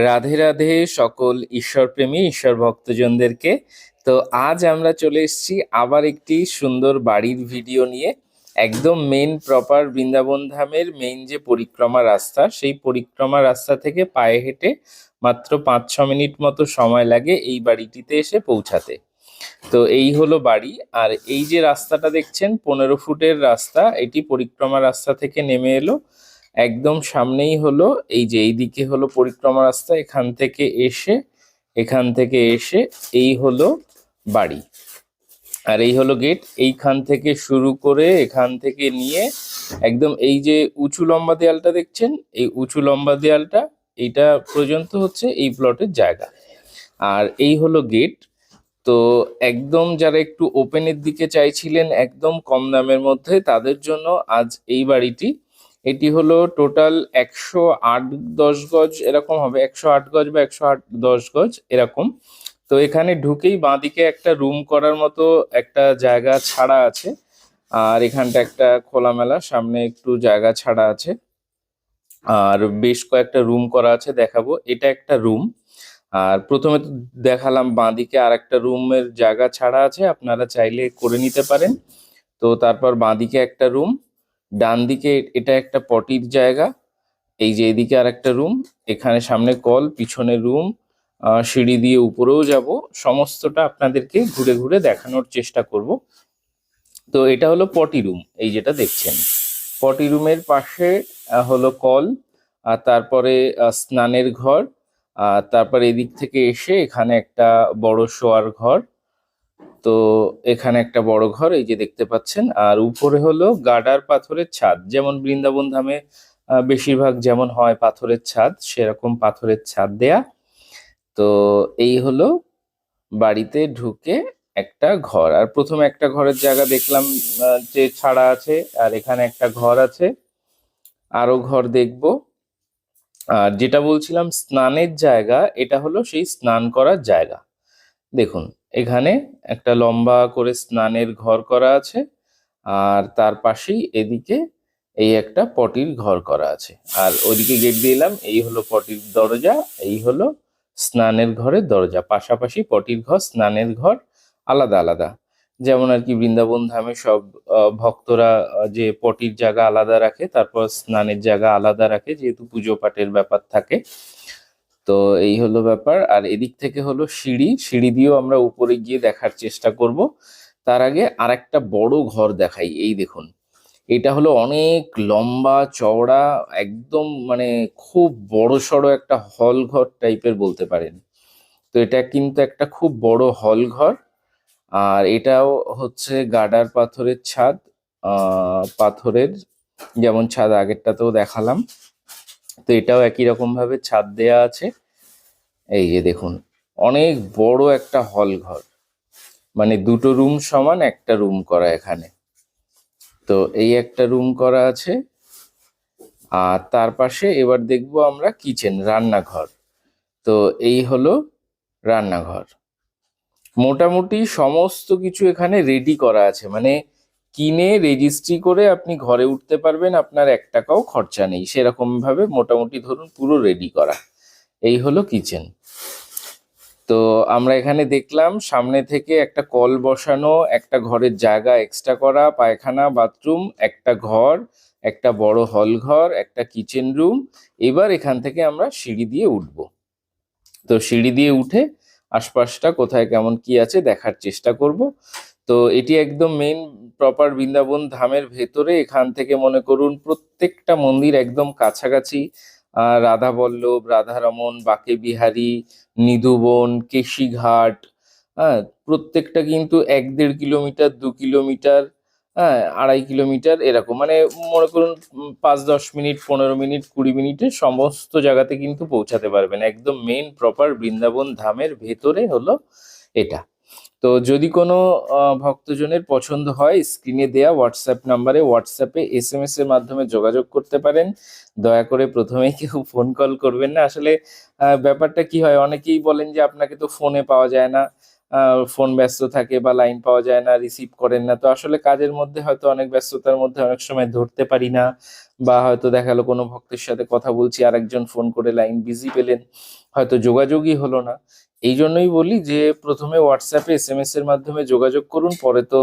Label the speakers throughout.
Speaker 1: রাধে রাধে সকল ঈশ্বরপ্রেমী ঈশ্বর ভক্তজনদেরকে। তো আজ আমরা চলে এসেছি আবার একটি সুন্দর বাড়ির ভিডিও নিয়ে। একদম মেন প্রপার বৃন্দাবন ধামের মেন যে পরিক্রমা রাস্তা, সেই পরিক্রমা রাস্তা থেকে পায়ে হেঁটে মাত্র 5-6 মিনিট মতো সময় লাগে এই বাড়িটিতে এসে পৌঁছাতে। তো এই হলো বাড়ি। আর এই যে রাস্তাটা দেখছেন 15 ফুটের রাস্তা, এটি পরিক্রমা রাস্তা থেকে নেমে এলো। একদম সামনেই হলো এই যে এইদিকে হলো পরিক্রমা রাস্তা, এখান থেকে এসে এই হলো বাড়ি। আর এই হলো গেট। এইখান থেকে শুরু করে এখান থেকে নিয়ে একদম এই যে উঁচু লম্বা দেয়ালটা দেখছেন, এই উঁচু লম্বা দেয়ালটা এইটা পর্যন্ত হচ্ছে এই প্লটের জায়গা। আর এই হলো গেট। তো একদম যারা একটু ওপেনের দিকে চাইছিলেন একদম কম দামের মধ্যে, তাদের জন্য আজ এই বাড়িটি। এটি হলো টোটাল 108-10 গজ এরকম হবে, 108 গজ বা 108-10 গজ এরকম। তো এখানে ঢুকেই বাঁদিকে একটা রুম করার মতো একটা জায়গা ছাড়া আছে, আর এখানটা একটা খোলামেলা, সামনে একটু জায়গা ছাড়া আছে, আর বেশ কয়েকটা রুম করা আছে, দেখাবো। এটা একটা রুম। আর প্রথমে তো দেখালাম বাঁদিকে আর একটা রুমের জায়গা ছাড়া আছে, আপনারা চাইলে করে নিতে পারেন। তো তারপর বাঁদিকে একটা রুম, ডান দিকে এটা একটা পটির জায়গা, এই যে এদিকে আর একটা রুম, এখানে সামনে কল, পিছনে রুম, সিঁড়ি দিয়ে উপরেও যাব। সমস্তটা আপনাদেরকে ঘুরে ঘুরে দেখানোর চেষ্টা করব। তো এটা হলো পটি রুম, এই যেটা দেখছেন। পটি রুমের পাশে হলো কল, আর তারপরে স্নানের ঘর, আর তারপর এদিক থেকে এসে এখানে একটা বড় শোয়ার ঘর। তো এখানে একটা বড় ঘর এই যে দেখতে পাচ্ছেন। আর উপরে হলো গাডার পাথরের ছাদ, যেমন বৃন্দাবন ধামে বেশিরভাগ যেমন হয় পাথরের ছাদ, সেরকম পাথরের ছাদ দেয়া। তো এই হলো বাড়িতে ঢুকে একটা ঘর। আর প্রথমে একটা ঘরের জায়গা দেখলাম যে ছাড়া আছে, আর এখানে একটা ঘর আছে, আরো ঘর দেখবো। আর যেটা বলছিলাম স্নানের জায়গা, এটা হলো সেই স্নান করার জায়গা। দেখুন এখানে একটা লম্বা করে স্নানের ঘর করা আছে, আর তার পাশেই এদিকে এই একটা পটির ঘর করা আছে। আর ওইদিকে গেট দিয়ে এলাম, এই হলো পটির দরজা, এই হলো স্নানের ঘরের দরজা। পাশাপাশি পটির ঘর স্নানের ঘর আলাদা আলাদা, যেমন আর কি বৃন্দাবন ধামে সব ভক্তরা যে পটির জায়গা আলাদা রাখে, তারপর স্নানের জায়গা আলাদা রাখে, যেহেতু পুজো পাঠের ব্যাপার থাকে। তো এই হলো ব্যাপার। আর এদিক থেকে হলো সিঁড়ি, সিঁড়ি দিয়েও আমরা উপরে গিয়ে দেখার চেষ্টা করব। তার আগে আর একটা বড় ঘর দেখাই। এই দেখুন, এটা হলো অনেক লম্বা চওড়া, একদম মানে খুব বড় সড়ো একটা হল ঘর টাইপের বলতে পারেন। তো এটা কিন্তু একটা খুব বড় হল ঘর। আর এটাও হচ্ছে গাডার পাথরের ছাদ, পাথরের যেমন ছাদ আগেরটাতেও দেখালাম, তো এটাও একই রকম ভাবে ছাদ দেয়া আছে। এই যে দেখুন, অনেক বড় একটা হল ঘর, মানে দুটো রুম সমান একটা রুম করা এখানে। তো এই একটা রুম করা আছে, আর তার পাশে এবার দেখবো আমরা কিচেন, রান্নাঘর। তো এই হলো রান্নাঘর। মোটামুটি সমস্ত কিছু এখানে রেডি করা আছে, মানে কিনে রেজিস্ট্রি করে আপনি ঘরে উঠতে পারবেন, আপনার 1 টাকাও খরচা নেই, সেরকম ভাবে মোটামুটি ধরুন পুরো রেডি করা। এই হলো কিচেন। তো আমরা এখানে দেখলাম সামনে থেকে একটা কল বসানো, একটা ঘরের জায়গা এক্সট্রা করা, পায়খানা বাথরুম, একটা ঘর, একটা বড় হল ঘর, একটা কিচেন রুম। এবার এখান থেকে আমরা সিঁড়ি দিয়ে উঠবো। তো সিঁড়ি দিয়ে উঠে আশপাশটা কোথায় কেমন কি আছে দেখার চেষ্টা করব। তো এটি একদম মেইন প্রপার বৃন্দাবন ধামের ভেতরে। এখান থেকে মনে করুন প্রত্যেকটা মন্দির একদম কাছাকাছি। রাধাবল্লভ, রাধারমন, বাকে বিহারী, নিধুবন, কেশিঘাট, হ্যাঁ, প্রত্যেকটা কিন্তু 1-1.5 কিলোমিটার, 2 কিলোমিটার, হ্যাঁ, 2.5 কিলোমিটার এরকম, মানে মনে করুন 5-10 মিনিট, 15 মিনিট, 20 মিনিটে সমস্ত জায়গাতে কিন্তু পৌঁছাতে পারবেন। একদম মেইন প্রপার বৃন্দাবন ধামের ভেতরে হলো এটা। তো যদি কোনো ভক্তজনের পছন্দ হয়, স্ক্রিনে দেয়া হোয়াটসঅ্যাপ নাম্বারে হোয়াটসঅ্যাপে SMS এর মাধ্যমে যোগাযোগ করতে পারেন। দয়া করে প্রথমেই কেউ ফোন কল করবেন না। আসলে ব্যাপারটা কি হয়, অনেকেই বলেন যে আপনাকে তো ফোনে পাওয়া যায় না, ফোন ব্যস্ত থাকে বা লাইন পাওয়া যায় না, রিসিভ করেন না। তো আসলে কাজের মধ্যে হয়তো অনেক ব্যস্ততার মধ্যে অনেক সময় ধরতে পারি না, বা হয়তো দেখা গেলো কোনো ভক্তের সাথে কথা বলছি, আরেকজন ফোন করে লাইন বিজি পেলেন, হয়তো যোগাযোগই হলো না। এই জন্যই বলি যে প্রথমে হোয়াটসঅ্যাপে এসএমএস এর মাধ্যমে যোগাযোগ করুন, পরে তো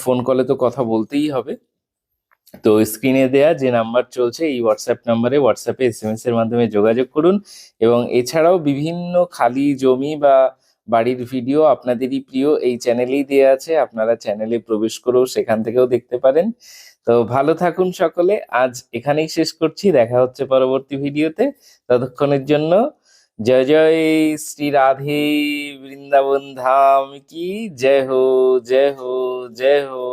Speaker 1: ফোন কলে তো কথা বলতেই হবে। তো স্ক্রিনে দেয়া যে নাম্বার চলছে এই হোয়াটসঅ্যাপ নাম্বারে হোয়াটসঅ্যাপে এসএমএস এর মাধ্যমে যোগাযোগ করুন। এবং এছাড়াও বিভিন্ন খালি জমি বা বাড়ির ভিডিও আপনাদেরই প্রিয় এই চ্যানেলেই দেয়া আছে, আপনারা চ্যানেলে প্রবেশ করেও সেখান থেকেও দেখতে পারেন। তো ভালো থাকুন সকলে, আজ এখানেই শেষ করছি, দেখা হচ্ছে পরবর্তী ভিডিওতে। ততক্ষণের জন্য জয় জয় শ্রী রাধে, বৃন্দাবন ধাম কি জয় হো, জয় হো, জয় হো।